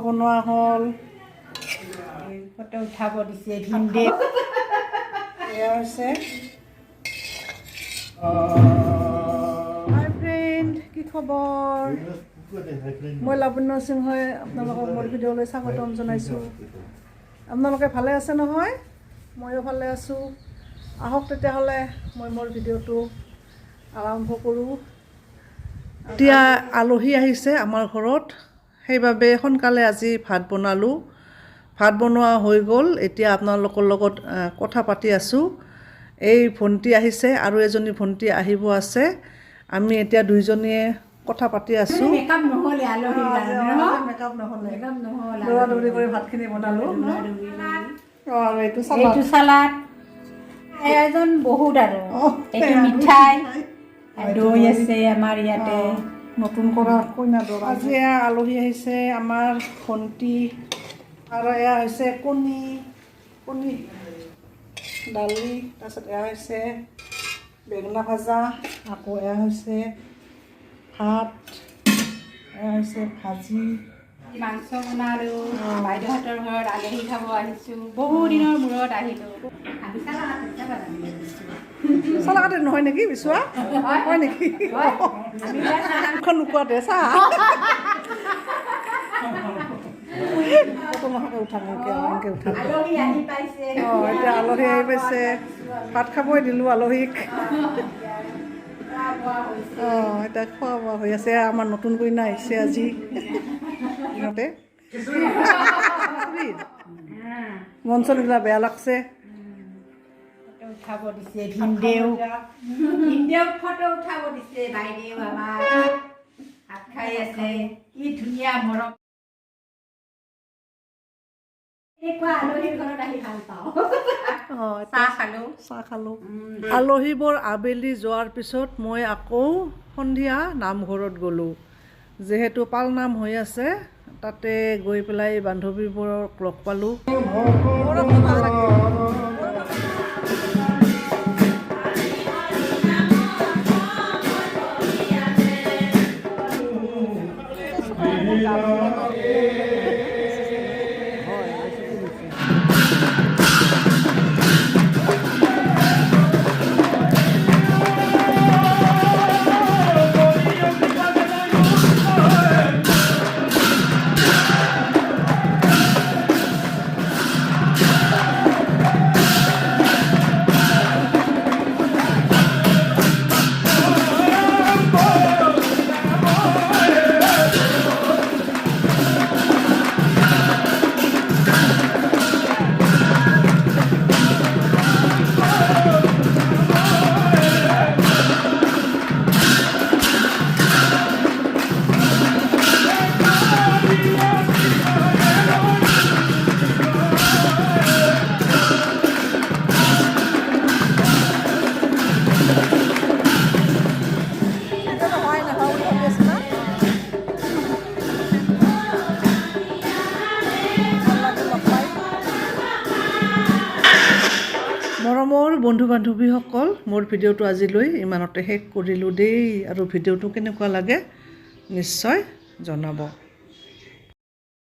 বনোৱা হ'ল ফটো উঠাব দিছে ভিন্দে এয়া হৈছে হাই ফ্ৰেণ্ড কি খবৰ মই লাৱণ্য সিংহই আপোনালোকক মোৰ ভিডিঅ'লৈ স্বাগতম জনাইছোঁ আপোনালোকে ভালে আছে নহয় ময়ো ভালে আছোঁ আহক তেতিয়াহ'লে মই মোৰ ভিডিঅ'টো আৰম্ভ কৰোঁ এতিয়া আলহী আহিছে আমাৰ ঘৰত সেইবাবে সোনকালে আজি ভাত বনালোঁ ভাত বনোৱা হৈ গ'ল এতিয়া আপোনালোকৰ লগত কথা পাতি আছোঁ এই ভণ্টি আহিছে আৰু এজনী ভণ্টি আহিব আছে আমি এতিয়া দুইজনীয়ে কথা পাতি আছোঁ মেকআপ নহ'লে আলহীৰ কাৰণে মেকআপ নহ'লে দৌৰা-দৌৰি কৰি ভাতখিনি বনালোঁ আৰু এইটো চালাড আয়োজন বহুত আৰু এইটো মিঠাই দৈ আছে আমাৰ ইয়াতে নতুন কৰা কইনা দৰা আজি এয়া আলহী আহিছে আমাৰ ভণ্টি আৰু এয়া হৈছে কণী দালি তাৰপিছত এয়া হৈছে বেঙেনা ভাজা আকৌ এয়া হৈছে ভাত এয়া হৈছে ভাজি মাংস বনালোঁ বাইদেউহঁতৰ ঘৰত আলহী খাব আহিছোঁ বহু দিনৰ মূৰত আহিলোঁ চালাকাতে নহয় নেকি বিচৰা হয় নেকি এখন নোকোৱাতে চাহ এতিয়া আলহী আহি পাইছে ভাত খাবই দিলোঁ আলহীক এতিয়া খোৱা বোৱা হৈ আছে আমাৰ নতুন কইনা আহিছে আজি সিহঁতে মন চনবিলাক বেয়া লাগছে উঠাব দিছে ভিনদেউ ফটো উঠাব দিছে বাইদেউ আমাৰ ভাত খাই আছে কি ধুনীয়া মৰম আলহীৰ ঘৰত আহি ভাল পাওঁ চাহ খালোঁ আলহীবোৰ আবেলি যোৱাৰ পিছত মই আকৌ সন্ধিয়া নামঘৰত গ'লোঁ যিহেতু পালনাম হৈ আছে তাতে গৈ পেলাই বান্ধৱীবোৰক লগ পালোঁ মৰমৰ বন্ধু বান্ধৱীসকল মোৰ ভিডিঅ'টো আজিলৈ ইমানতে শেষ কৰিলোঁ দেই আৰু ভিডিঅ'টো কেনেকুৱা লাগে নিশ্চয় জনাব